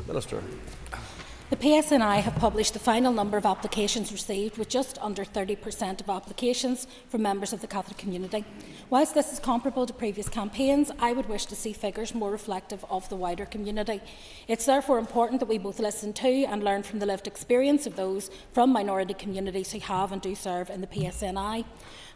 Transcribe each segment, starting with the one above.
Minister. The PSNI have published the final number of applications received, with just under 30% of applications from members of the Catholic community. Whilst this is comparable to previous campaigns, I would wish to see figures more reflective of the wider community. It's therefore important that we both listen to and learn from the lived experience of those from minority communities who have and do serve in the PSNI.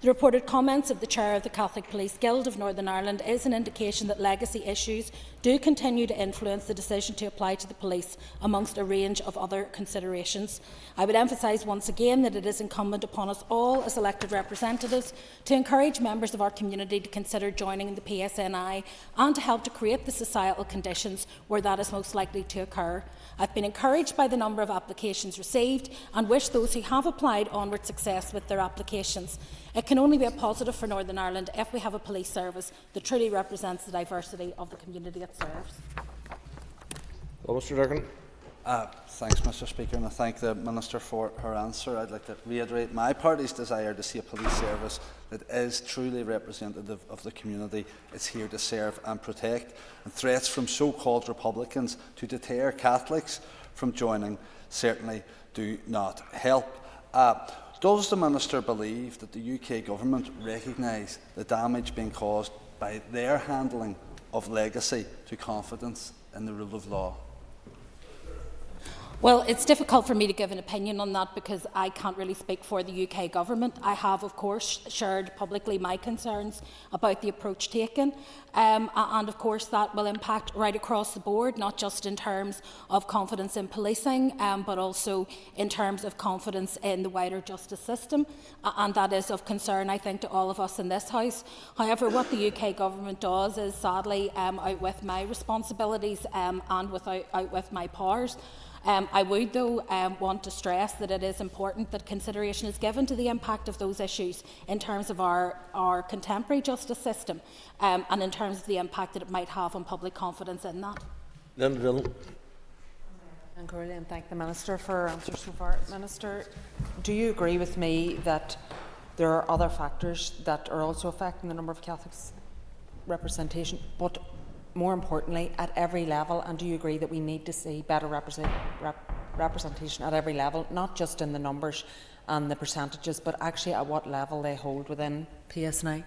The reported comments of the Chair of the Catholic Police Guild of Northern Ireland is an indication that legacy issues do continue to influence the decision to apply to the police, amongst a range of other considerations. I would emphasise once again that it is incumbent upon us all as elected representatives to encourage members of our community to consider joining the PSNI and to help to create the societal conditions where that is most likely to occur. I've been encouraged by the number of applications received and wish those who have applied onward success with their applications. It can only be a positive for Northern Ireland if we have a police service that truly represents the diversity of the community it serves. Well, Mr. Durgan. Thanks, Mr. Speaker, and I thank the Minister for her answer. I'd like to reiterate my party's desire to see a police service that is truly representative of the community it's here to serve and protect. And threats from so-called Republicans to deter Catholics from joining certainly do not help. Does the Minister believe that the UK Government recognise the damage being caused by their handling of legacy to confidence in the rule of law? Well, it's difficult for me to give an opinion on that because I can't really speak for the UK Government. I have, of course, shared publicly my concerns about the approach taken, and of course that will impact right across the board, not just in terms of confidence in policing, but also in terms of confidence in the wider justice system, and that is of concern, I think, to all of us in this House. However, what the UK Government does is sadly out with my responsibilities and out with my powers. I would, though, want to stress that it is important that consideration is given to the impact of those issues in terms of our contemporary justice system and in terms of the impact that it might have on public confidence in that. And thank the Minister for her answer so far. Minister, do you agree with me that there are other factors that are also affecting the number of Catholics representation, but more importantly, at every level? And do you agree that we need to see better representation at every level, not just in the numbers and the percentages, but actually at what level they hold within PSNI?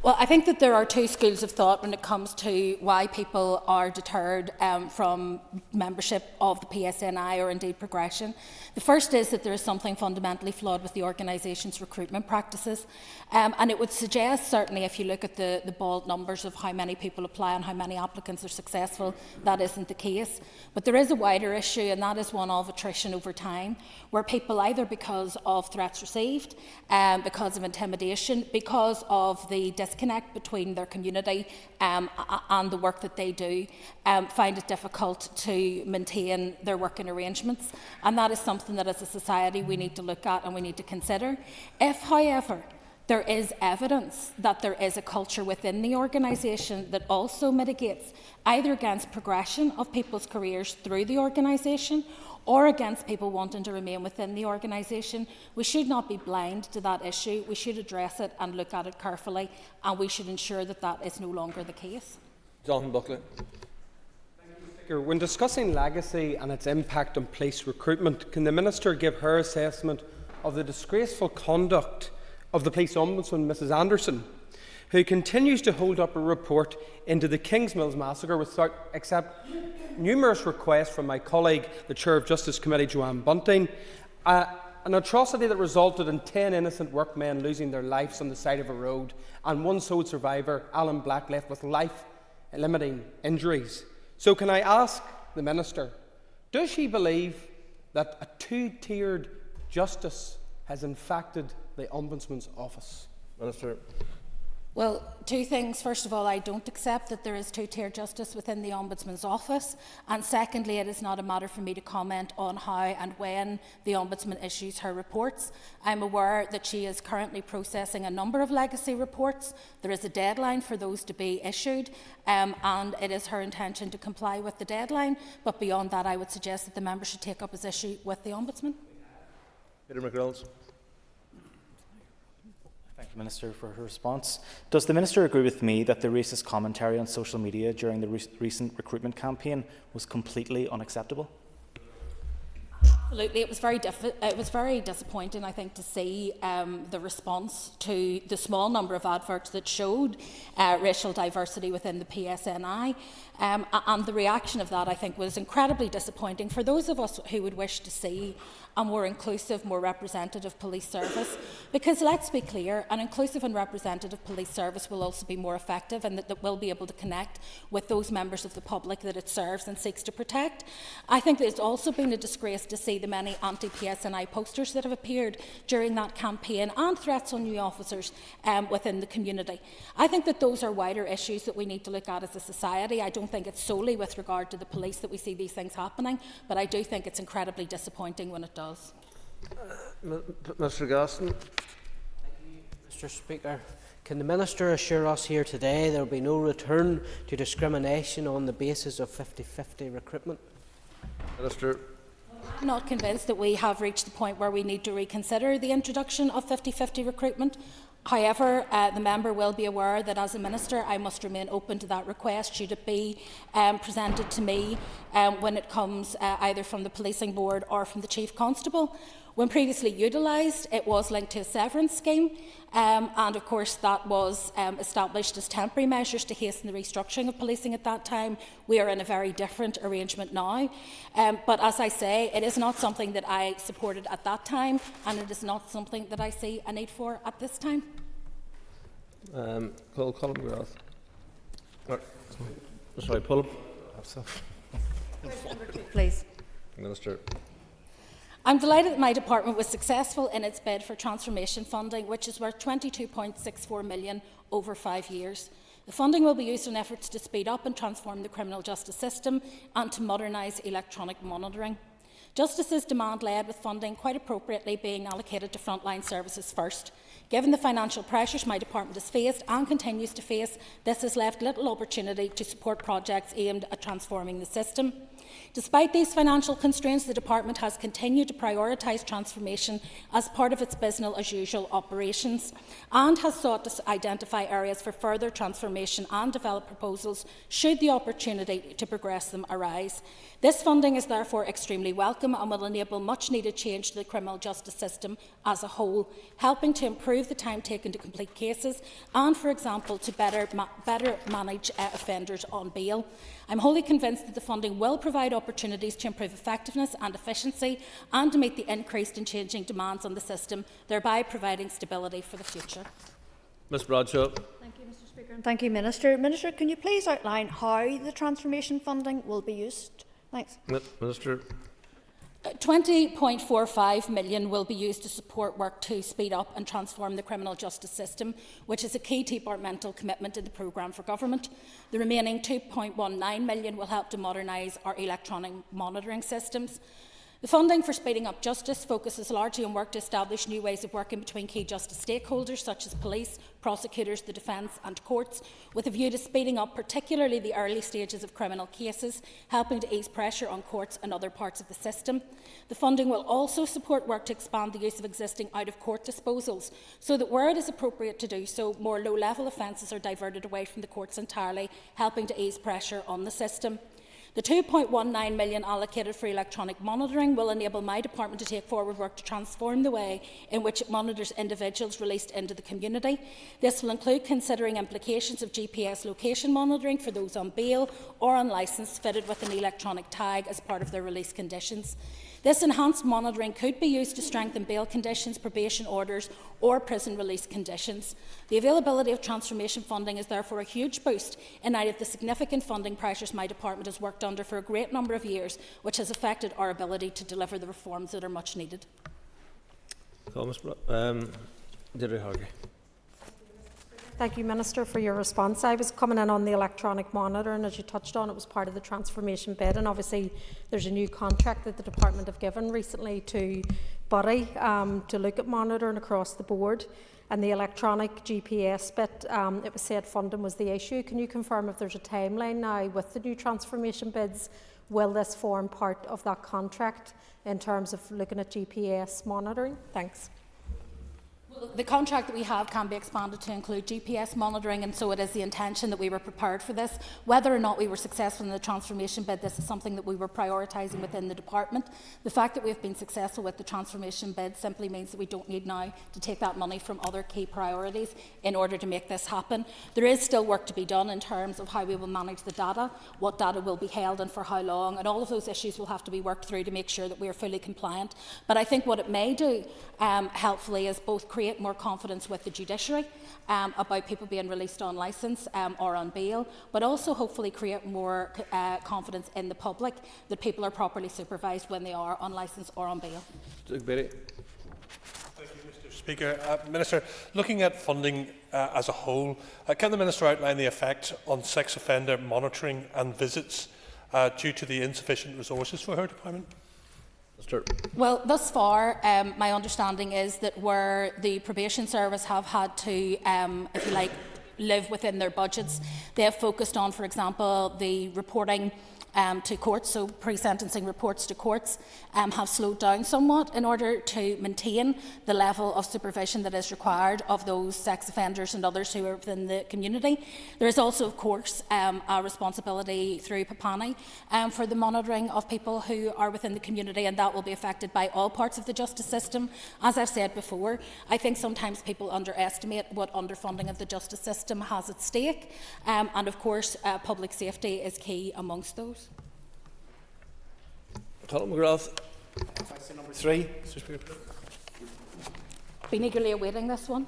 Well, I think that there are two schools of thought when it comes to why people are deterred from membership of the PSNI or indeed progression. The first is that there is something fundamentally flawed with the organisation's recruitment practices, and it would suggest, certainly if you look at the bald numbers of how many people apply and how many applicants are successful, that isn't the case. But there is a wider issue, and that is one of attrition over time, where people, either because of threats received, because of intimidation, because of the disconnect between their community and the work that they do, find it difficult to maintain their working arrangements. And that is something that as a society we need to look at and we need to consider. If, however, there is evidence that there is a culture within the organisation that also mitigates either against progression of people's careers through the organisation or against people wanting to remain within the organisation, we should not be blind to that issue. We should address it and look at it carefully, and we should ensure that that is no longer the case. Jonathan Buckley. When discussing legacy and its impact on police recruitment, can the Minister give her assessment of the disgraceful conduct of the Police Ombudsman, Mrs Anderson, who continues to hold up a report into the Kingsmills massacre without accept numerous requests from my colleague, the Chair of Justice Committee, Joanne Bunting, an atrocity that resulted in 10 innocent workmen losing their lives on the side of a road, and one sole survivor, Alan Black, left with life-limiting injuries. So can I ask the Minister, does she believe that a two-tiered justice has infected the Ombudsman's office? Minister. Well, two things. First of all, I don't accept that there is two-tier justice within the Ombudsman's office. And secondly, it is not a matter for me to comment on how and when the Ombudsman issues her reports. I'm aware that she is currently processing a number of legacy reports. There is a deadline for those to be issued, and it is her intention to comply with the deadline. But beyond that, I would suggest that the member should take up his issue with the Ombudsman. Peter McReynolds. thank the Minister for her response. Does the Minister agree with me that the racist commentary on social media during the recent recruitment campaign was completely unacceptable? Absolutely, it was very disappointing, I think, to see the response to the small number of adverts that showed racial diversity within the PSNI, and the reaction of that, I think, was incredibly disappointing for those of us who would wish to see a more inclusive, more representative police service. Because let's be clear, an inclusive and representative police service will also be more effective, and that will be able to connect with those members of the public that it serves and seeks to protect. I think it's also been a disgrace to see the many anti-PSNI posters that have appeared during that campaign and threats on new officers within the community. I think that those are wider issues that we need to look at as a society. I don't think it's solely with regard to the police that we see these things happening, but I do think it's incredibly disappointing when it does. Mr. Gaston. Mr. Speaker, can the Minister assure us here today there will be no return to discrimination on the basis of 50-50 recruitment? Minister. I'm not convinced that we have reached the point where we need to reconsider the introduction of 50-50 recruitment. However, the member will be aware that as a Minister I must remain open to that request should it be presented to me when it comes either from the Policing Board or from the Chief Constable. When previously utilised, it was linked to a severance scheme, and of course that was established as temporary measures to hasten the restructuring of policing at that time. We are in a very different arrangement now, but as I say, it is not something that I supported at that time, and it is not something that I see a need for at this time. Colm McGrath. Sorry, pull up. Please. Minister. I'm delighted that my department was successful in its bid for transformation funding, which is worth £22.64 million over 5 years. The funding will be used in efforts to speed up and transform the criminal justice system and to modernise electronic monitoring. Justice is demand-led, with funding quite appropriately being allocated to frontline services first. Given the financial pressures my department has faced and continues to face, this has left little opportunity to support projects aimed at transforming the system. Despite these financial constraints, the department has continued to prioritise transformation as part of its business-as-usual operations and has sought to identify areas for further transformation and develop proposals should the opportunity to progress them arise. This funding is therefore extremely welcome and will enable much-needed change to the criminal justice system as a whole, helping to improve the time taken to complete cases and, for example, to better manage offenders on bail. I'm wholly convinced that the funding will provide opportunities to improve effectiveness and efficiency and to meet the increased and changing demands on the system, thereby providing stability for the future. Ms Bradshaw. Thank you, Mr. Speaker, and thank you, Minister. Minister, can you please outline how the transformation funding will be used? Thanks. Minister. £20.45 million will be used to support work to speed up and transform the criminal justice system, which is a key departmental commitment in the programme for government. The remaining £2.19 million will help to modernise our electronic monitoring systems. The funding for speeding up justice focuses largely on work to establish new ways of working between key justice stakeholders such as police, prosecutors, the defence and courts, with a view to speeding up particularly the early stages of criminal cases, helping to ease pressure on courts and other parts of the system. The funding will also support work to expand the use of existing out-of-court disposals, so that where it is appropriate to do so, more low-level offences are diverted away from the courts entirely, helping to ease pressure on the system. The £2.19 million allocated for electronic monitoring will enable my department to take forward work to transform the way in which it monitors individuals released into the community. This will include considering implications of GPS location monitoring for those on bail or on licence fitted with an electronic tag as part of their release conditions. This enhanced monitoring could be used to strengthen bail conditions, probation orders or prison release conditions. The availability of transformation funding is therefore a huge boost in light of the significant funding pressures my department has worked under for a great number of years, which has affected our ability to deliver the reforms that are much needed. Deirdre Hargey. Thank you, Minister, for your response. I was coming in on the electronic monitor, and as you touched on, it was part of the transformation bid, and obviously there's a new contract that the Department have given recently to Buddy to look at monitoring across the board, and the electronic GPS bit, it was said funding was the issue. Can you confirm if there's a timeline now with the new transformation bids? Will this form part of that contract in terms of looking at GPS monitoring? Thanks. The contract that we have can be expanded to include GPS monitoring, and so it is the intention that we were prepared for this. Whether or not we were successful in the transformation bid, this is something that we were prioritising within the department. The fact that we have been successful with the transformation bid simply means that we don't need now to take that money from other key priorities in order to make this happen. There is still work to be done in terms of how we will manage the data, what data will be held and for how long, and all of those issues will have to be worked through to make sure that we are fully compliant. But I think what it may do helpfully is both create more confidence with the judiciary about people being released on licence or on bail, but also hopefully create more confidence in the public that people are properly supervised when they are on licence or on bail. Doug Beattie. Thank you, Mr. Speaker. Minister, looking at funding as a whole, can the Minister outline the effect on sex offender monitoring and visits due to the insufficient resources for her department? Well, thus far, my understanding is that where the probation service have had to, if you like, live within their budgets, they have focused on, for example, the reporting to courts, so pre-sentencing reports to courts have slowed down somewhat in order to maintain the level of supervision that is required of those sex offenders and others who are within the community. There is also, of course, a responsibility through PAPANI for the monitoring of people who are within the community, and that will be affected by all parts of the justice system. As I've said before, I think sometimes people underestimate what underfunding of the justice system has at stake, and of course public safety is key amongst those. Colin McGrath. Question number 3. Been eagerly awaiting this one.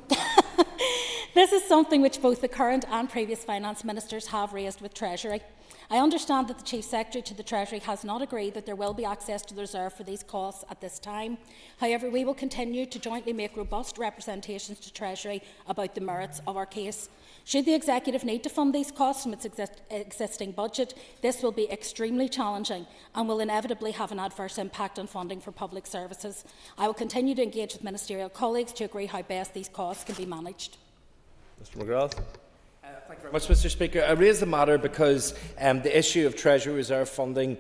This is something which both the current and previous finance ministers have raised with Treasury. I understand that the Chief Secretary to the Treasury has not agreed that there will be access to the reserve for these costs at this time. However, we will continue to jointly make robust representations to Treasury about the merits of our case. Should the Executive need to fund these costs from its existing budget, this will be extremely challenging and will inevitably have an adverse impact on funding for public services. I will continue to engage with ministerial colleagues to agree how best these costs can be managed. Mr McGrath. Thank you very much, Mr. Speaker. I raise the matter because the issue of Treasury Reserve funding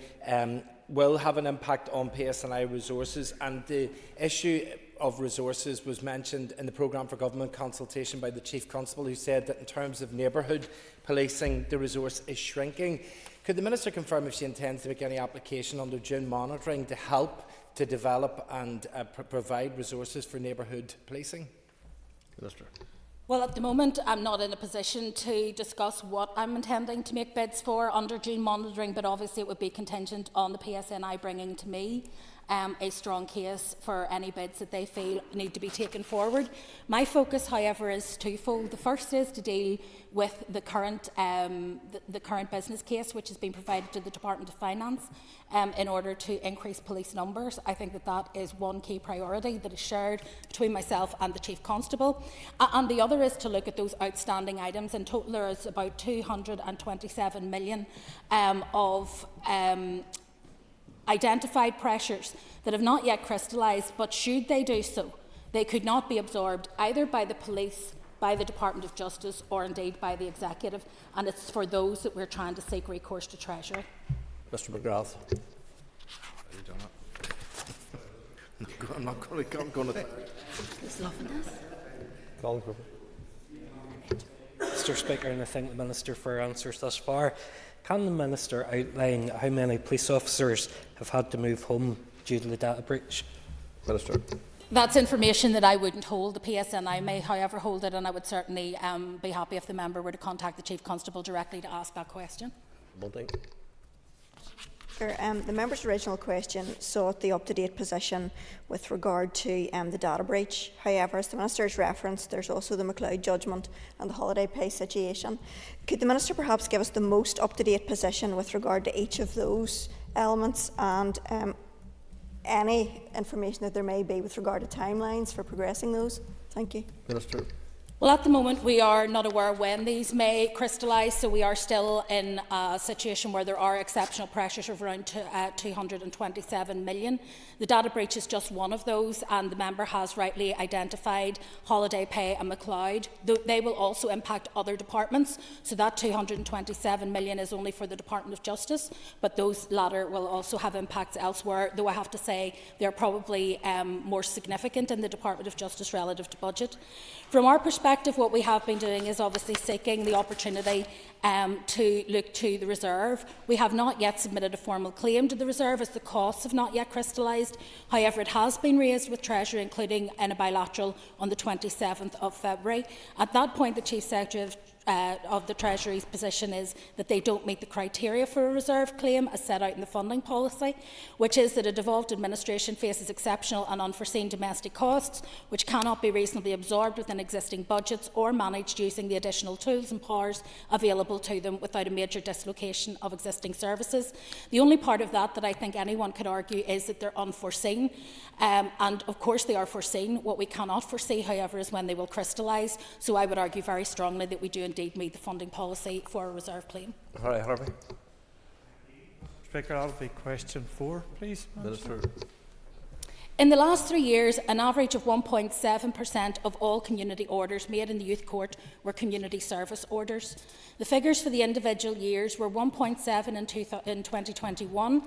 will have an impact on PSNI resources, and the issue of resources was mentioned in the Programme for Government consultation by the Chief Constable, who said that in terms of neighbourhood policing, the resource is shrinking. Could the Minister confirm if she intends to make any application under June monitoring to help to develop and provide resources for neighbourhood policing? Minister. Well, at the moment, I'm not in a position to discuss what I'm intending to make bids for under June monitoring, but obviously it would be contingent on the PSNI bringing to me a strong case for any bids that they feel need to be taken forward. My focus, however, is twofold. The first is to deal with the current business case which has been provided to the Department of Finance in order to increase police numbers. I think that that is one key priority that is shared between myself and the Chief Constable. And the other is to look at those outstanding items. In total, there is about 227 million of identified pressures that have not yet crystallised, but should they do so, they could not be absorbed either by the police, by the Department of Justice, or indeed by the Executive, and it's for those that we're trying to seek recourse to Treasury. Mr McGrath. I'm not going to. He's loving this. Colin Cooper. Mr. Speaker, and I thank the Minister for her answers thus far. Can the Minister outline how many police officers have had to move home due to the data breach? Minister. That's information that I wouldn't hold. The PSNI may, however, hold it, and I would certainly be happy if the member were to contact the Chief Constable directly to ask that question. Bunting. The member's original question sought the up-to-date position with regard to the data breach. However, as the Minister has referenced, there's also the McLeod judgment and the holiday pay situation. Could the Minister perhaps give us the most up-to-date position with regard to each of those elements and any information that there may be with regard to timelines for progressing those? Thank you. Minister. Well, at the moment, we are not aware when these may crystallise, so we are still in a situation where there are exceptional pressures of around 227 million. The data breach is just one of those, and the member has rightly identified holiday pay and McLeod. They will also impact other departments, so that 227 million is only for the Department of Justice, but those latter will also have impacts elsewhere, though I have to say they're probably more significant in the Department of Justice relative to budget. From our perspective, what we have been doing is obviously seeking the opportunity to look to the reserve. We have not yet submitted a formal claim to the reserve as the costs have not yet crystallised. However, it has been raised with Treasury, including in a bilateral on the 27th of February. At that point, the Chief Secretary of the Treasury's position is that they don't meet the criteria for a reserve claim as set out in the funding policy, which is that a devolved administration faces exceptional and unforeseen domestic costs which cannot be reasonably absorbed within existing budgets or managed using the additional tools and powers available to them without a major dislocation of existing services. The only part of that I think anyone could argue is that they're unforeseen, and of course they are foreseen. What we cannot foresee, however, is when they will crystallise, so I would argue very strongly that we do indeed meet the funding policy for a reserve claim. Harvey. Speaker, that'll be question 4, please. Minister. In the last 3 years, an average of 1.7% of all community orders made in the Youth Court were community service orders. The figures for the individual years were 1.7% in 2021,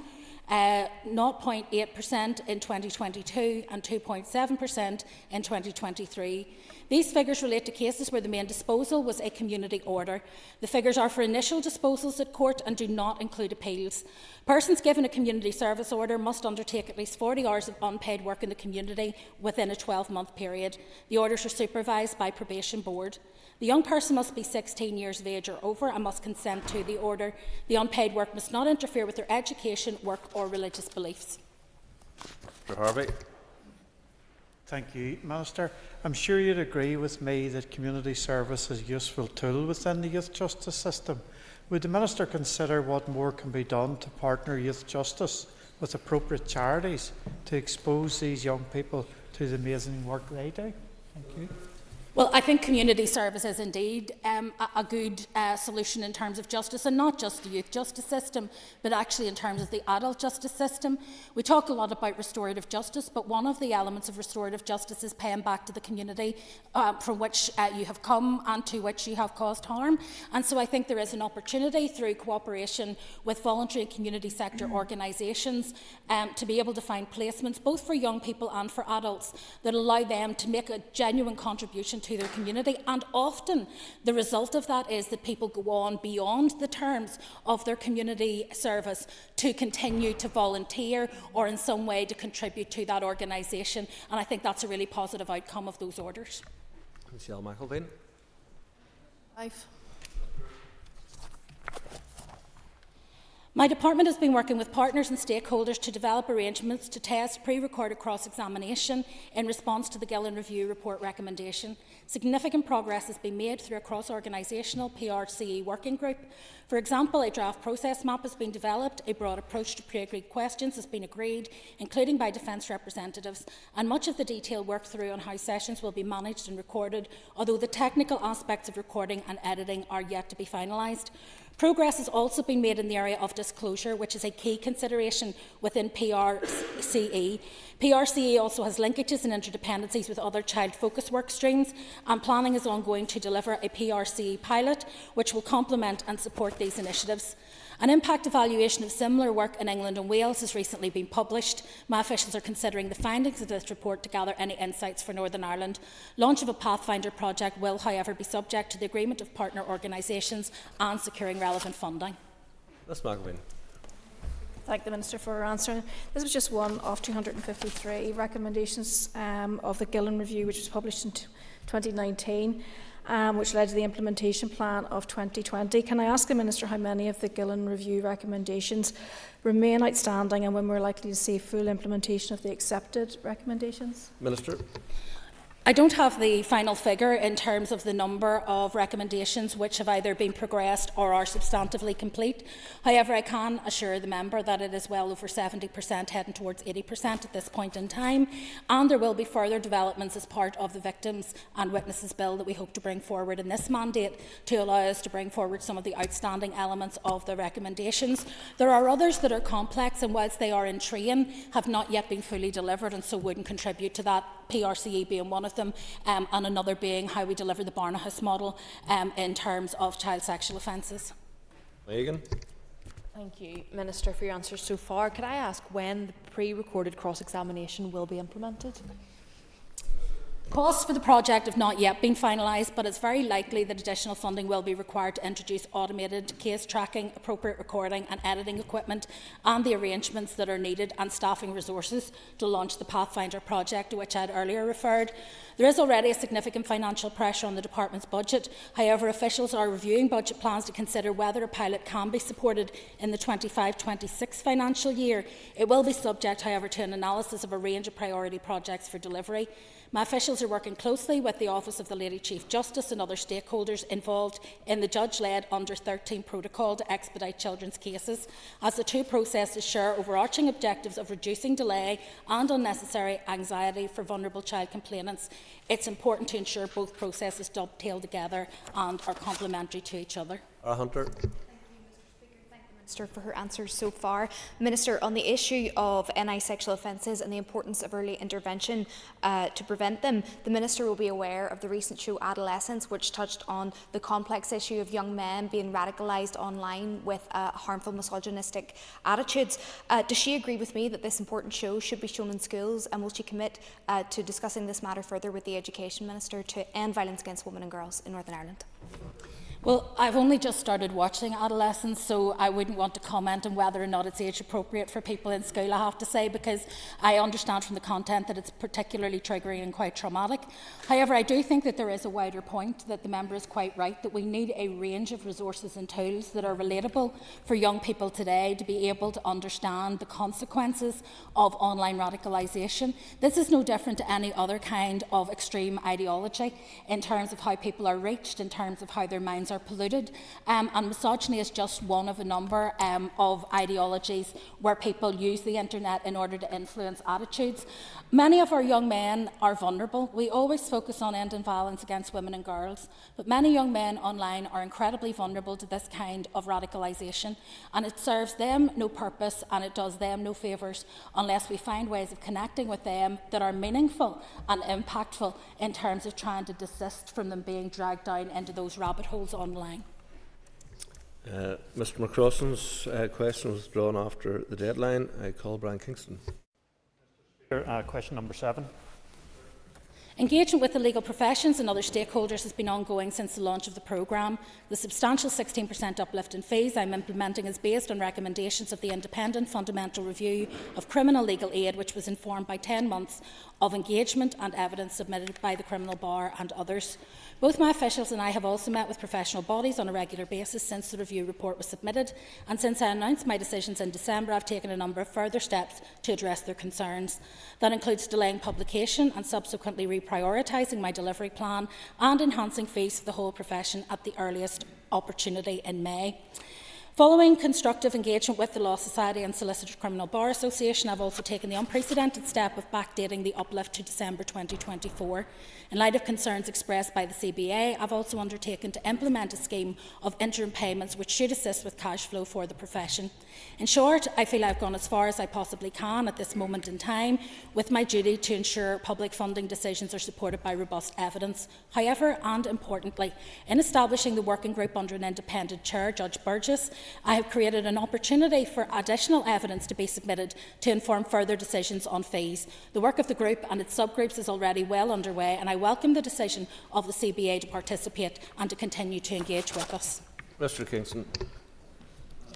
0.8% in 2022 and 2.7% in 2023. These figures relate to cases where the main disposal was a community order. The figures are for initial disposals at court and do not include appeals. Persons given a community service order must undertake at least 40 hours of unpaid work in the community within a 12-month period. The orders are supervised by Probation Board. The young person must be 16 years of age or over and must consent to the order. The unpaid work must not interfere with their education, work or religious beliefs. Mr. Harvey. Thank you, Minister. I'm sure you'd agree with me that community service is a useful tool within the youth justice system. Would the Minister consider what more can be done to partner youth justice with appropriate charities to expose these young people to the amazing work they do? Thank you. Well, I think community service is indeed a good solution in terms of justice, and not just the youth justice system, but actually in terms of the adult justice system. We talk a lot about restorative justice, but one of the elements of restorative justice is paying back to the community from which you have come and to which you have caused harm. And so I think there is an opportunity through cooperation with voluntary and community sector organisations to be able to find placements, both for young people and for adults, that allow them to make a genuine contribution to their community, and often the result of that is that people go on beyond the terms of their community service to continue to volunteer or in some way to contribute to that organisation, and I think that's a really positive outcome of those orders. Michelle McElveen. My department has been working with partners and stakeholders to develop arrangements to test pre-recorded cross-examination in response to the Gillen Review report recommendation. Significant progress has been made through a cross-organisational PRCE working group. For example, a draft process map has been developed, a broad approach to pre-agreed questions has been agreed, including by defence representatives, and much of the detailed work through on how sessions will be managed and recorded, although the technical aspects of recording and editing are yet to be finalised. Progress has also been made in the area of disclosure, which is a key consideration within PRCE. PRCE also has linkages and interdependencies with other child focus work streams, and planning is ongoing to deliver a PRCE pilot, which will complement and support these initiatives. An impact evaluation of similar work in England and Wales has recently been published. My officials are considering the findings of this report to gather any insights for Northern Ireland. Launch of a Pathfinder project will, however, be subject to the agreement of partner organisations and securing relevant funding. Ms. McElveen. Thank the Minister for her answer. This was just one of 253 recommendations of the Gillen Review, which was published in 2019. Which led to the implementation plan of 2020. Can I ask the Minister how many of the Gillen Review recommendations remain outstanding and when we're likely to see full implementation of the accepted recommendations? Minister. I don't have the final figure in terms of the number of recommendations which have either been progressed or are substantively complete. However, I can assure the member that it is well over 70%, heading towards 80% at this point in time, and there will be further developments as part of the Victims and Witnesses Bill that we hope to bring forward in this mandate to allow us to bring forward some of the outstanding elements of the recommendations. There are others that are complex and, whilst they are in train, have not yet been fully delivered and so wouldn't contribute to that, PRCE being one of them, and another being how we deliver the Barnahus model in terms of child sexual offences. Megan. Thank you, Minister, for your answers so far. Could I ask when the pre-recorded cross-examination will be implemented? Costs for the project have not yet been finalised, but it's very likely that additional funding will be required to introduce automated case tracking, appropriate recording and editing equipment, and the arrangements that are needed and staffing resources to launch the Pathfinder project, to which I had earlier referred. There is already a significant financial pressure on the department's budget. However, officials are reviewing budget plans to consider whether a pilot can be supported in the 25-26 financial year. It will be subject, however, to an analysis of a range of priority projects for delivery. My officials are working closely with the Office of the Lady Chief Justice and other stakeholders involved in the judge-led Under 13 protocol to expedite children's cases, as the two processes share overarching objectives of reducing delay and unnecessary anxiety for vulnerable child complainants. It's important to ensure both processes dovetail together and are complementary to each other. Hunter. Minister, for her answers so far. Minister, on the issue of NI sexual offences and the importance of early intervention to prevent them, the Minister will be aware of the recent show Adolescence, which touched on the complex issue of young men being radicalised online with harmful misogynistic attitudes. Does she agree with me that this important show should be shown in schools, and will she commit to discussing this matter further with the Education Minister to end violence against women and girls in Northern Ireland? Well, I've only just started watching Adolescence, so I wouldn't want to comment on whether or not it's age appropriate for people in school, I have to say, because I understand from the content that it's particularly triggering and quite traumatic. However, I do think that there is a wider point, that the member is quite right, that we need a range of resources and tools that are relatable for young people today to be able to understand the consequences of online radicalisation. This is no different to any other kind of extreme ideology in terms of how people are reached, in terms of how their minds are polluted, and misogyny is just one of a number of ideologies where people use the internet in order to influence attitudes. Many of our young men are vulnerable. We always focus on ending violence against women and girls, but many young men online are incredibly vulnerable to this kind of radicalisation, and it serves them no purpose and it does them no favours unless we find ways of connecting with them that are meaningful and impactful in terms of trying to desist from them being dragged down into those rabbit holes online. Mr McCrossan's question was withdrawn after the deadline. I call Brian Kingston. Question number 7. Engagement with the legal professions and other stakeholders has been ongoing since the launch of the programme. The substantial 16% uplift in fees I'm implementing is based on recommendations of the Independent Fundamental Review of Criminal Legal Aid, which was informed by 10 months of engagement and evidence submitted by the Criminal Bar and others. Both my officials and I have also met with professional bodies on a regular basis since the review report was submitted, and since I announced my decisions in December, I've taken a number of further steps to address their concerns. That includes delaying publication and subsequently reprioritising my delivery plan and enhancing fees for the whole profession at the earliest opportunity in May. Following constructive engagement with the Law Society and Solicitor Criminal Bar Association, I've also taken the unprecedented step of backdating the uplift to December 2024. In light of concerns expressed by the CBA, I've also undertaken to implement a scheme of interim payments which should assist with cash flow for the profession. In short, I feel I've gone as far as I possibly can at this moment in time with my duty to ensure public funding decisions are supported by robust evidence. However, and importantly, in establishing the working group under an independent chair, Judge Burgess, I have created an opportunity for additional evidence to be submitted to inform further decisions on fees. The work of the group and its subgroups is already well underway, and I welcome the decision of the CBA to participate and to continue to engage with us. Mr Kingston.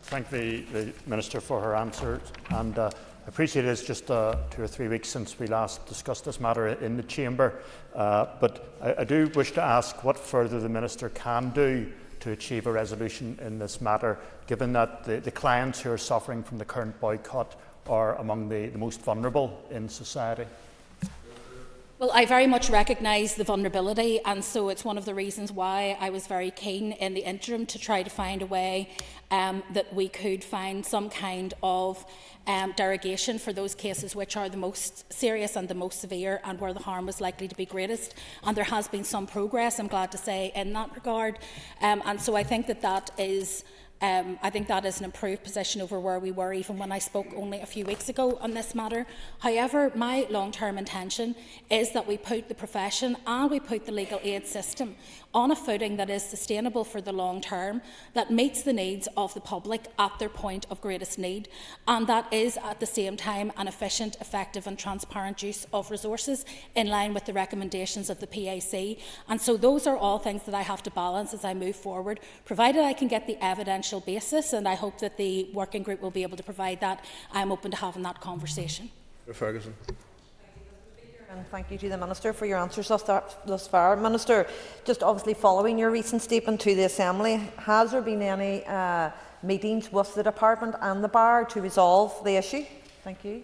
Thank the Minister for her answers, and I appreciate it's just 2 or 3 weeks since we last discussed this matter in the Chamber, but I do wish to ask what further the Minister can do to achieve a resolution in this matter, given that the clients who are suffering from the current boycott are among the most vulnerable in society. Well, I very much recognise the vulnerability, and so it's one of the reasons why I was very keen in the interim to try to find a way that we could find some kind of derogation for those cases which are the most serious and the most severe and where the harm was likely to be greatest. And there has been some progress, I'm glad to say, in that regard. And so I think that is an improved position over where we were even when I spoke only a few weeks ago on this matter. However, my long-term intention is that we put the profession and we put the legal aid system on a footing that is sustainable for the long term, that meets the needs of the public at their point of greatest need, and that is at the same time an efficient, effective and transparent use of resources in line with the recommendations of the PAC. And so those are all things that I have to balance as I move forward, provided I can get the evidential basis, and I hope that the working group will be able to provide that. I am open to having that conversation. Ferguson. And thank you to the Minister for your answers thus far. Minister, just obviously following your recent statement to the Assembly, has there been any meetings with the Department and the Bar to resolve the issue? Thank you.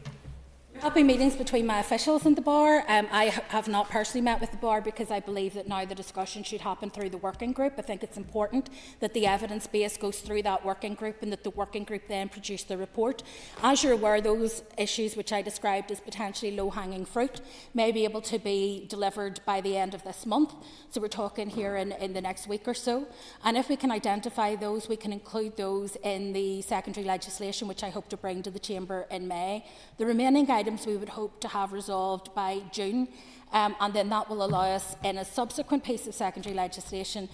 There have been meetings between my officials and the Bar. I have not personally met with the Bar because I believe that now the discussion should happen through the working group. I think it's important that the evidence base goes through that working group and that the working group then produce the report. As you're aware, those issues which I described as potentially low-hanging fruit may be able to be delivered by the end of this month. So we're talking here in the next week or so. And if we can identify those, we can include those in the secondary legislation, which I hope to bring to the Chamber in May. The remaining items we would hope to have resolved by June, and then that will allow us in a subsequent piece of secondary legislation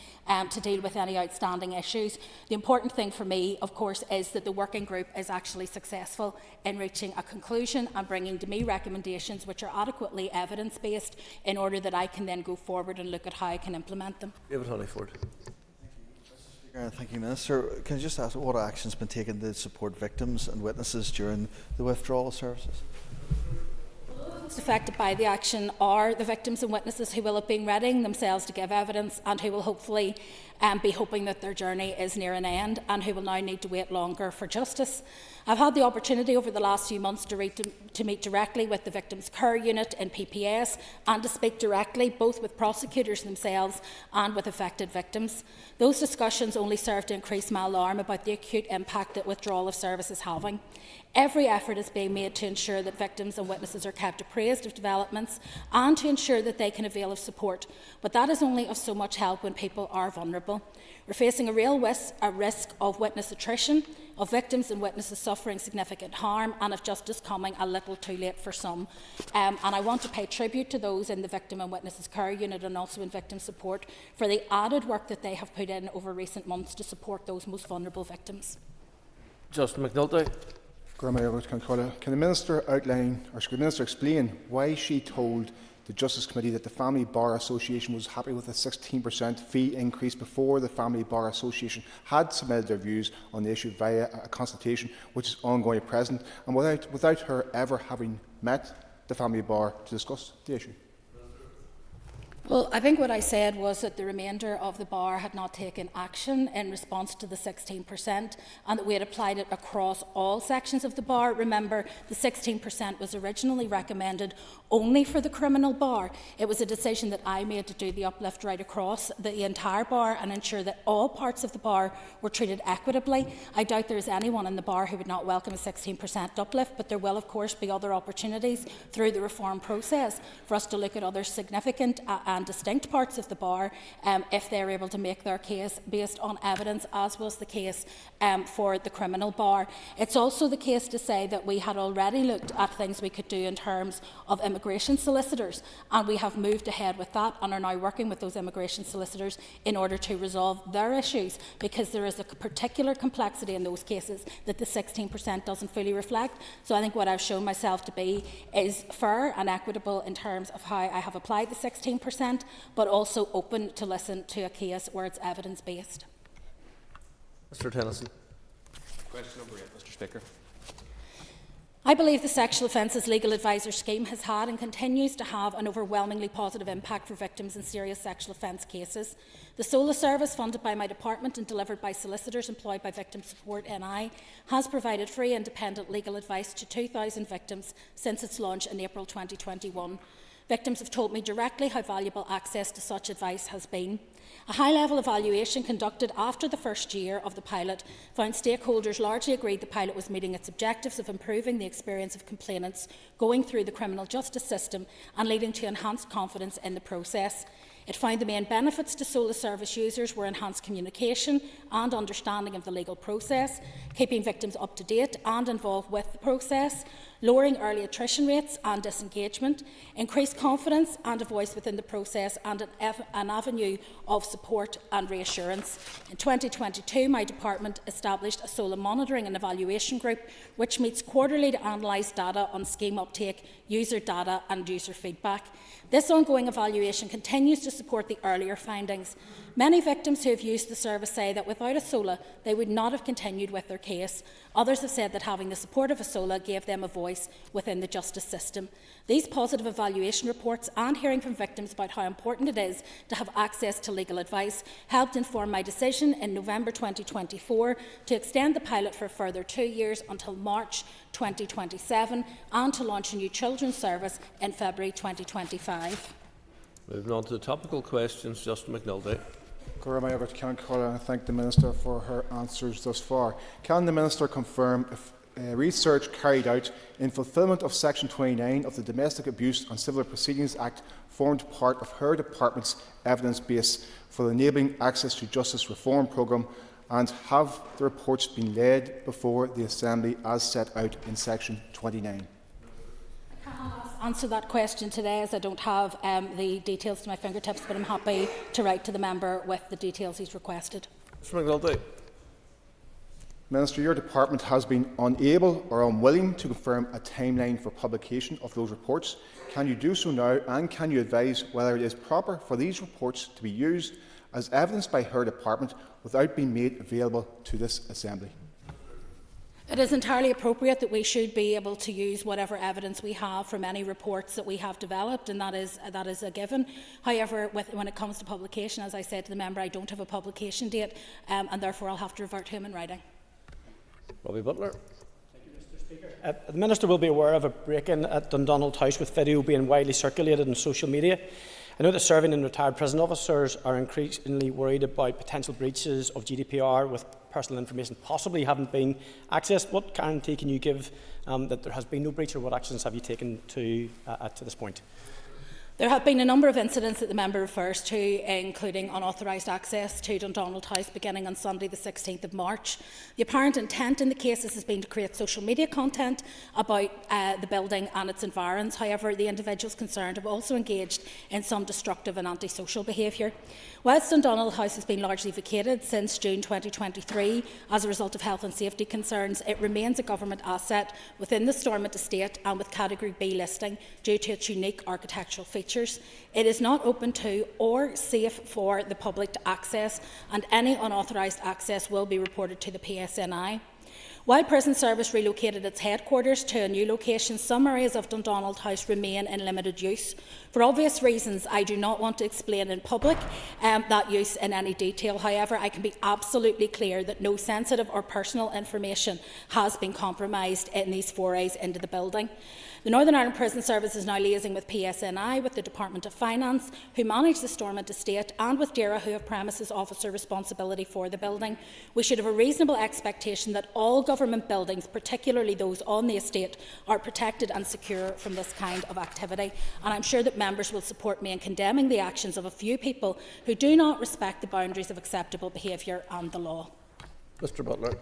to deal with any outstanding issues. The important thing for me, of course, is that the working group is actually successful in reaching a conclusion and bringing to me recommendations which are adequately evidence-based in order that I can then go forward and look at how I can implement them. David Honeyford. Thank you, Minister. Can I just ask what action has been taken to support victims and witnesses during the withdrawal of services? Most affected by the action are the victims and witnesses who will have been readying themselves to give evidence and who will hopefully be hoping that their journey is near an end and who will now need to wait longer for justice. I've had the opportunity over the last few months to meet directly with the Victims Care Unit in PPS and to speak directly both with prosecutors themselves and with affected victims. Those discussions only serve to increase my alarm about the acute impact that withdrawal of service is having. Every effort is being made to ensure that victims and witnesses are kept appraised of developments and to ensure that they can avail of support. But that is only of so much help when people are vulnerable. We're facing a real risk of witness attrition, of victims and witnesses suffering significant harm, and of justice coming a little too late for some. And I want to pay tribute to those in the Victim and Witnesses Care Unit and also in victim support for the added work that they have put in over recent months to support those most vulnerable victims. Justin McNulty. Can the Minister outline, or should the Minister explain why she told the Justice Committee that the Family Bar Association was happy with a 16% fee increase before the Family Bar Association had submitted their views on the issue via a consultation which is ongoing at present, and without her ever having met the Family Bar to discuss the issue? Well, I think what I said was that the remainder of the bar had not taken action in response to the 16% and that we had applied it across all sections of the bar. Remember, the 16% was originally recommended only for the criminal bar. It was a decision that I made to do the uplift right across the entire bar and ensure that all parts of the bar were treated equitably. I doubt there is anyone in the bar who would not welcome a 16% uplift, but there will of course be other opportunities through the reform process for us to look at other significant and distinct parts of the bar if they're able to make their case based on evidence, as was the case for the criminal bar. It's also the case to say that we had already looked at things we could do in terms of immigration solicitors, and we have moved ahead with that and are now working with those immigration solicitors in order to resolve their issues, because there is a particular complexity in those cases that the 16% doesn't fully reflect. So I think what I've shown myself to be is fair and equitable in terms of how I have applied the 16%, but also open to listen to a case where it's evidence-based. Mr Tennyson. Question number 8, Mr Speaker. I believe the Sexual Offences Legal Advisor Scheme has had and continues to have an overwhelmingly positive impact for victims in serious sexual offence cases. The SOLA service, funded by my department and delivered by solicitors employed by Victim Support NI, has provided free independent legal advice to 2,000 victims since its launch in April 2021. Victims have told me directly how valuable access to such advice has been. A high-level evaluation conducted after the first year of the pilot found stakeholders largely agreed the pilot was meeting its objectives of improving the experience of complainants going through the criminal justice system and leading to enhanced confidence in the process. It found the main benefits to SOLA service users were enhanced communication and understanding of the legal process, keeping victims up to date and involved with the process, lowering early attrition rates and disengagement, increased confidence and a voice within the process, and an avenue of support and reassurance. In 2022, my department established a SOLA monitoring and evaluation group which meets quarterly to analyse data on scheme uptake, user data and user feedback. This ongoing evaluation continues to support the earlier findings. Many victims who have used the service say that without a SOLA, they would not have continued with their case. Others have said that having the support of a SOLA gave them a voice within the justice system. These positive evaluation reports and hearing from victims about how important it is to have access to legal advice helped inform my decision in November 2024 to extend the pilot for a further 2 years until March 2027 and to launch a new children's service in February 2025. Moving on to the topical questions, Justin McNulty. I thank the Minister for her answers thus far. Can the Minister confirm if research carried out in fulfilment of Section 29 of the Domestic Abuse and Civil Proceedings Act formed part of her department's evidence base for the Enabling Access to Justice Reform Programme, and have the reports been laid before the Assembly as set out in Section 29? Answer that question today, as I don't have the details to my fingertips, but I'm happy to write to the member with the details he's requested. Mr. McNulty. Minister, your department has been unable or unwilling to confirm a timeline for publication of those reports. Can you do so now, and can you advise whether it is proper for these reports to be used as evidence by her department without being made available to this Assembly? It is entirely appropriate that we should be able to use whatever evidence we have from any reports that we have developed, and that is a given. However, when it comes to publication, as I said to the member, I don't have a publication date, and therefore I'll have to revert to him in writing. Robbie Butler. The Minister will be aware of a break-in at Dundonald House with video being widely circulated on social media. I know that serving and retired prison officers are increasingly worried about potential breaches of GDPR with personal information possibly having been accessed. What guarantee can you give that there has been no breach, or what actions have you taken to this point? There have been a number of incidents that the member refers to, including unauthorised access to Dundonald House beginning on Sunday the 16th of March. The apparent intent in the cases has been to create social media content about the building and its environs. However, the individuals concerned have also engaged in some destructive and antisocial behaviour. Whilst Dundonald House has been largely vacated since June 2023 as a result of health and safety concerns, it remains a government asset within the Stormont estate and with Category B listing due to its unique architectural features. It is not open to or safe for the public to access, and any unauthorised access will be reported to the PSNI. While Prison Service relocated its headquarters to a new location, some areas of Dundonald House remain in limited use. For obvious reasons, I do not want to explain in public that use in any detail. However, I can be absolutely clear that no sensitive or personal information has been compromised in these forays into the building. The Northern Ireland Prison Service is now liaising with PSNI, with the Department of Finance, who manage the Stormont estate, and with DAERA, who have premises officer responsibility for the building. We should have a reasonable expectation that all government buildings, particularly those on the estate, are protected and secure from this kind of activity. And I'm sure that members will support me in condemning the actions of a few people who do not respect the boundaries of acceptable behaviour and the law. Mr. Butler.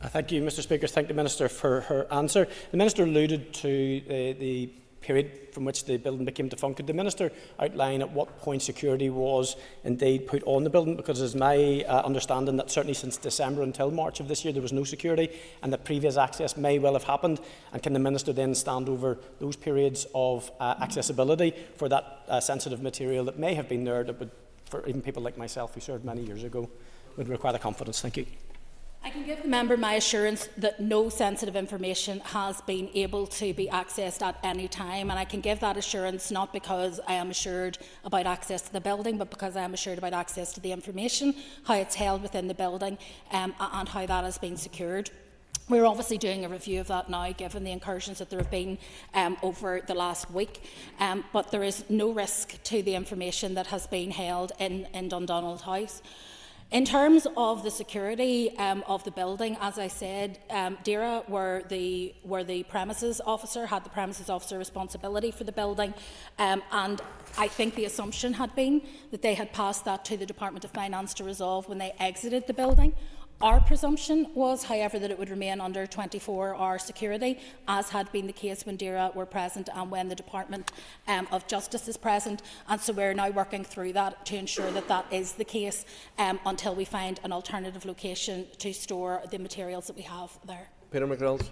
Thank you, Mr. Speaker. Thank the Minister for her answer. The Minister alluded to the period from which the building became defunct. Could the Minister outline at what point security was indeed put on the building? Because it is my understanding that certainly since December until March of this year there was no security, and that previous access may well have happened. And can the Minister then stand over those periods of accessibility for that sensitive material that may have been there, that would, for even people like myself who served many years ago, would require the confidence? Thank you. I can give the member my assurance that no sensitive information has been able to be accessed at any time, and I can give that assurance not because I am assured about access to the building, but because I am assured about access to the information, how it's held within the building, and how that has been secured. We're obviously doing a review of that now, given the incursions that there have been over the last week, but there is no risk to the information that has been held in Dundonald House. In terms of the security of the building, as I said, DAERA were the premises officer, had the premises officer responsibility for the building, and I think the assumption had been that they had passed that to the Department of Finance to resolve when they exited the building. Our presumption was, however, that it would remain under 24-hour security, as had been the case when DAERA were present and when the Department of Justice is present. And so we're now working through that to ensure that that is the case until we find an alternative location to store the materials that we have there. Peter McReynolds.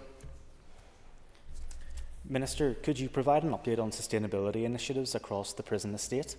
Minister, could you provide an update on sustainability initiatives across the prison estate?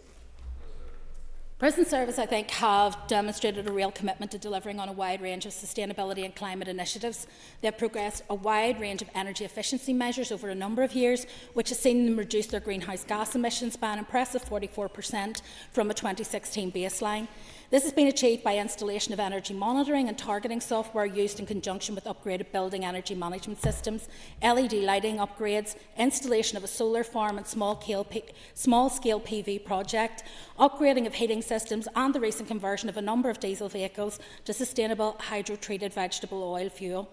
Prison Service, I think, have demonstrated a real commitment to delivering on a wide range of sustainability and climate initiatives. They have progressed a wide range of energy efficiency measures over a number of years, which has seen them reduce their greenhouse gas emissions by an impressive 44% from a 2016 baseline. This has been achieved by installation of energy monitoring and targeting software used in conjunction with upgraded building energy management systems, LED lighting upgrades, installation of a solar farm and small-scale PV project, upgrading of heating systems and the recent conversion of a number of diesel vehicles to sustainable hydro-treated vegetable oil fuel.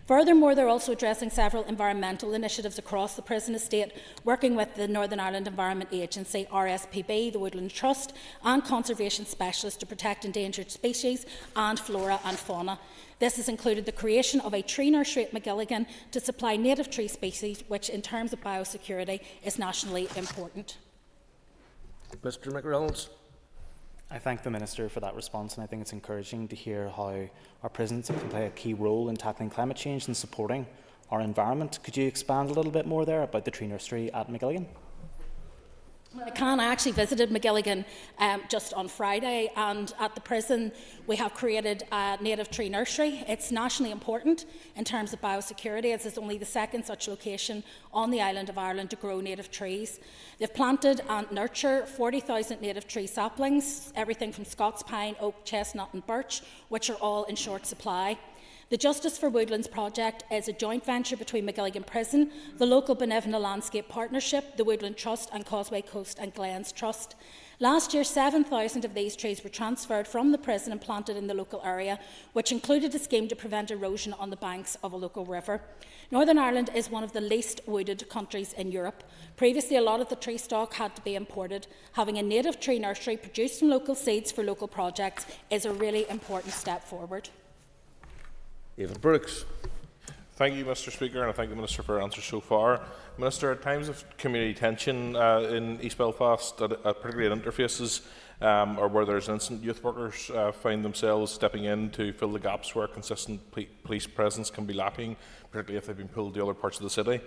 Furthermore, they're also addressing several environmental initiatives across the prison estate, working with the Northern Ireland Environment Agency, RSPB, the Woodland Trust and conservation specialists to protect endangered species and flora and fauna. This has included the creation of a tree nursery at Magilligan to supply native tree species, which in terms of biosecurity is nationally important. Mr McReynolds. I thank the Minister for that response, and I think it's encouraging to hear how our prisons can play a key role in tackling climate change and supporting our environment. Could you expand a little bit more there about the tree nursery at Magilligan? I can. I actually visited Magilligan just on Friday, and at the prison we have created a native tree nursery. It's nationally important in terms of biosecurity, as it's only the second such location on the island of Ireland to grow native trees. They've planted and nurture 40,000 native tree saplings, everything from Scots pine, oak, chestnut and birch, which are all in short supply. The Justice for Woodlands project is a joint venture between Magilligan Prison, the local Benevna Landscape Partnership, the Woodland Trust and Causeway Coast and Glens Trust. Last year, 7,000 of these trees were transferred from the prison and planted in the local area, which included a scheme to prevent erosion on the banks of a local river. Northern Ireland is one of the least wooded countries in Europe. Previously, a lot of the tree stock had to be imported. Having a native tree nursery produced from local seeds for local projects is a really important step forward. David Brooks. Thank you, Mr Speaker, and I thank the Minister for her answers so far. Minister, at times of community tension in East Belfast, particularly at interfaces, or where there's incident, youth workers find themselves stepping in to fill the gaps where consistent police presence can be lacking, particularly if they've been pulled to other parts of the city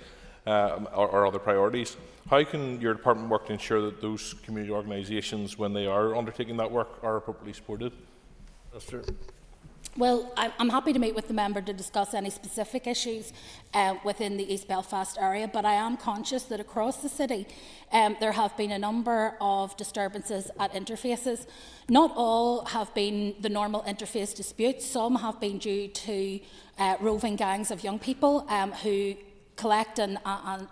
or other priorities. How can your department work to ensure that those community organisations, when they are undertaking that work, are appropriately supported? Minister. Well, I'm happy to meet with the member to discuss any specific issues within the East Belfast area, but I am conscious that across the city there have been a number of disturbances at interfaces. Not all have been the normal interface disputes. Some have been due to roving gangs of young people who collect and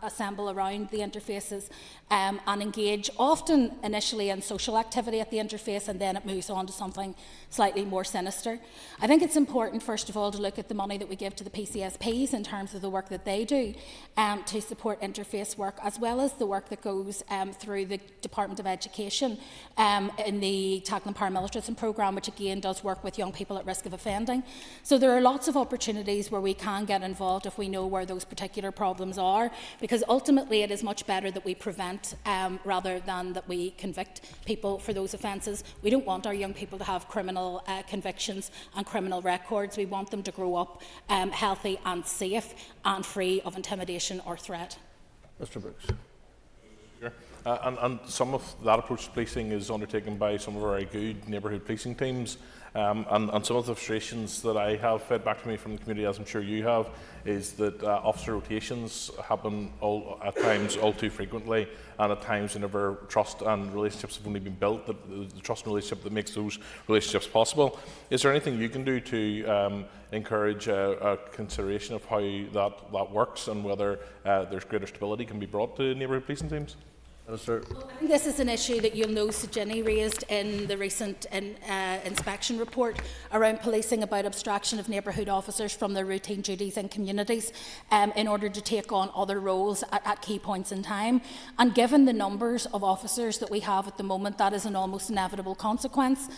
assemble around the interfaces and engage often initially in social activity at the interface, and then it moves on to something slightly more sinister. I think it's important, first of all, to look at the money that we give to the PCSPs in terms of the work that they do to support interface work, as well as the work that goes through the Department of Education in the Tackling Paramilitarism programme, which again does work with young people at risk of offending. So there are lots of opportunities where we can get involved if we know where those particular problems are, because ultimately it is much better that we prevent rather than that we convict people for those offences. We don't want our young people to have criminal convictions and criminal records. We want them to grow up healthy and safe and free of intimidation or threat. Mr Brooks. And some of that approach to policing is undertaken by some of our very good neighbourhood policing teams. And some of the frustrations that I have fed back to me from the community, as I'm sure you have, is that officer rotations happen at times all too frequently, and at times whenever trust and relationships have only been built, the trust and relationship that makes those relationships possible. Is there anything you can do to encourage a consideration of how that works, and whether there's greater stability can be brought to neighbourhood policing teams? Minister. I think this is an issue that you'll know Ginny raised in the recent inspection report around policing, about abstraction of neighbourhood officers from their routine duties in communities in order to take on other roles at key points in time. And given the numbers of officers that we have at the moment, that is an almost inevitable consequence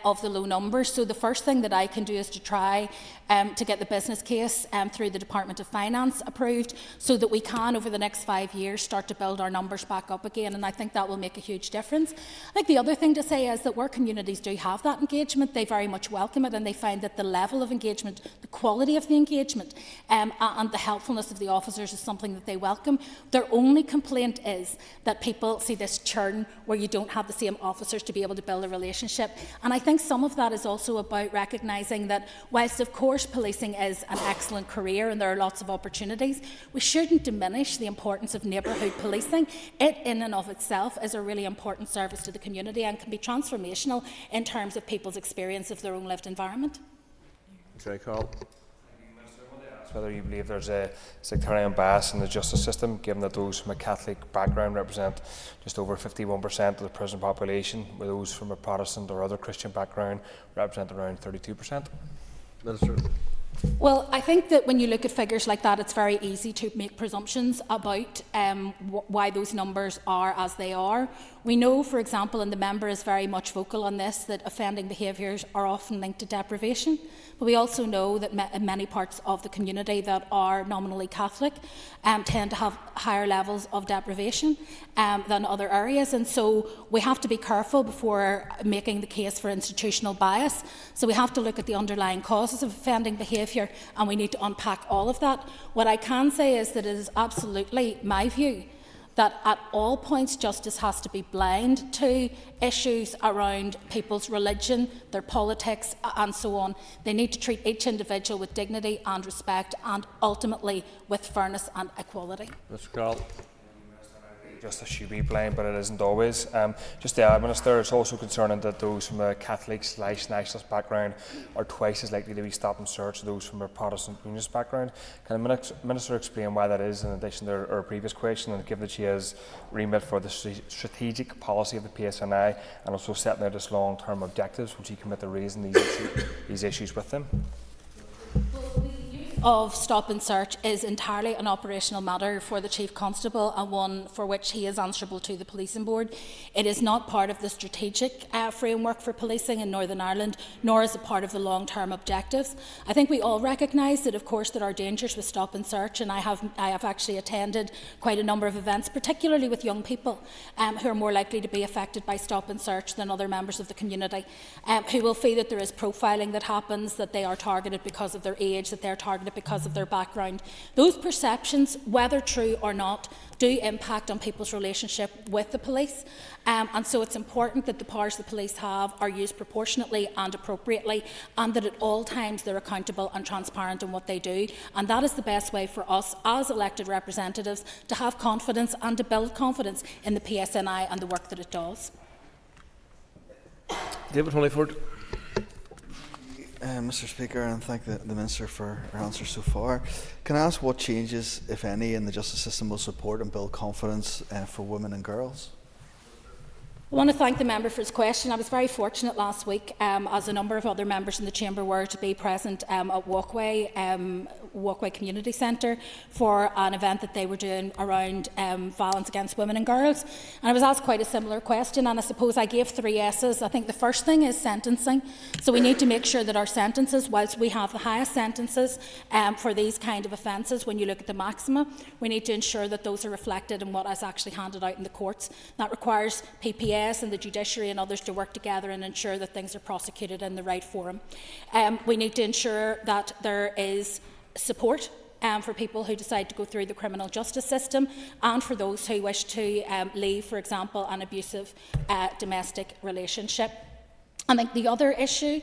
of the low numbers. So the first thing that I can do is to try to get the business case through the Department of Finance approved, so that we can, over the next 5 years, start to build our numbers back up again, and I think that will make a huge difference. I think the other thing to say is that where communities do have that engagement, they very much welcome it, and they find that the level of engagement, the quality of the engagement and the helpfulness of the officers is something that they welcome. Their only complaint is that people see this churn where you don't have the same officers to be able to build a relationship, and I think some of that is also about recognising that whilst of course policing is an excellent career and there are lots of opportunities, we shouldn't diminish the importance of neighbourhood policing. It in and of itself is a really important service to the community and can be transformational in terms of people's experience of their own lived environment. Okay, Carl. Whether you believe there's a sectarian bias in the justice system, given that those from a Catholic background represent just over 51% of the prison population, where those from a Protestant or other Christian background represent around 32%. Minister. Well, I think that when you look at figures like that, it's very easy to make presumptions about why those numbers are as they are. We know, for example, and the member is very much vocal on this, that offending behaviours are often linked to deprivation. But we also know that many parts of the community that are nominally Catholic tend to have higher levels of deprivation than other areas. And so we have to be careful before making the case for institutional bias. So we have to look at the underlying causes of offending behaviour, and we need to unpack all of that. What I can say is that it is absolutely my view that at all points justice has to be blind to issues around people's religion, their politics and so on. They need to treat each individual with dignity and respect, and ultimately with fairness and equality. Mr. Carl. Justice should be blind, but it isn't always. Just to add, Minister, it's also concerning that those from a Catholic/nationalist background are twice as likely to be stopped and searched as those from a Protestant Unionist background. Can the Minister explain why that is, in addition to her previous question, and given that she has remit for the strategic policy of the PSNI and also setting out its long-term objectives, will she commit to raising these issues with them? Of stop and search is entirely an operational matter for the Chief Constable, and one for which he is answerable to the Policing Board. It is not part of the strategic framework for policing in Northern Ireland, nor is it part of the long-term objectives. I think we all recognise that, of course, there are dangers with stop and search, and I have actually attended quite a number of events, particularly with young people who are more likely to be affected by stop and search than other members of the community, who will feel that there is profiling that happens, that they are targeted because of their age, that they are targeted because of their background. Those perceptions, whether true or not, do impact on people's relationship with the police, and so it's important that the powers the police have are used proportionately and appropriately, and that at all times they're accountable and transparent in what they do. And that is the best way for us as elected representatives to have confidence and to build confidence in the PSNI and the work that it does. David Holyford. Mr. Speaker, and thank the Minister for her answer so far. Can I ask what changes, if any, in the justice system will support and build confidence for women and girls? I want to thank the member for his question. I was very fortunate last week, as a number of other members in the Chamber were, to be present at Walkway Community Centre for an event that they were doing around violence against women and girls. And I was asked quite a similar question, and I suppose I gave 3 S's. I think the first thing is sentencing. So we need to make sure that our sentences, whilst we have the highest sentences for these kind of offences, when you look at the maxima, we need to ensure that those are reflected in what is actually handed out in the courts. That requires PPS and the judiciary and others to work together and ensure that things are prosecuted in the right forum. We need to ensure that there is support for people who decide to go through the criminal justice system, and for those who wish to leave, for example, an abusive domestic relationship. I think the other issue,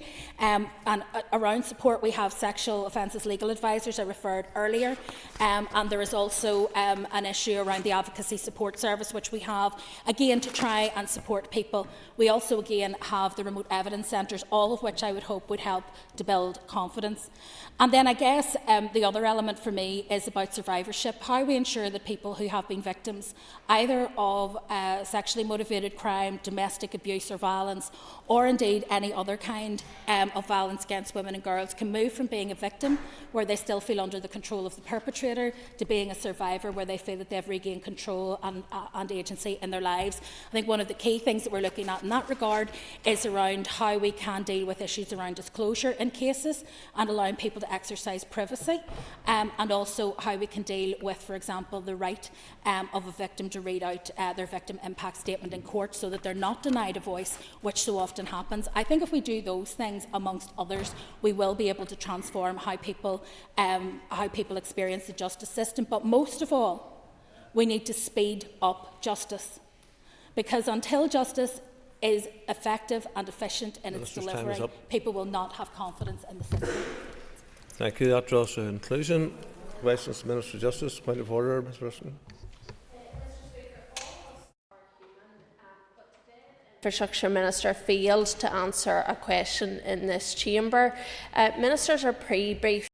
around support, we have sexual offences legal advisors I referred earlier, and there is also an issue around the advocacy support service which we have, again to try and support people. We also again have the remote evidence centres, all of which I would hope would help to build confidence. And then I guess the other element for me is about survivorship, how we ensure that people who have been victims either of sexually motivated crime, domestic abuse or violence, or indeed any other kind of violence against women and girls can move from being a victim, where they still feel under the control of the perpetrator, to being a survivor, where they feel that they've regained control and agency in their lives. I think one of the key things that we're looking at in that regard is around how we can deal with issues around disclosure in cases and allowing people to exercise privacy, and also how we can deal with, for example, the right of a victim to read out their victim impact statement in court so that they're not denied a voice, which so often happens. I think if we do those things, amongst others, we will be able to transform how people experience the justice system. But most of all, we need to speed up justice, because until justice is effective and efficient in its delivery, people will not have confidence in the system. Thank you. That draws to a conclusion. Questions to Minister of Justice. Point of order, Ms. Ruskin. Infrastructure Minister failed to answer a question in this chamber. Ministers are pre-briefed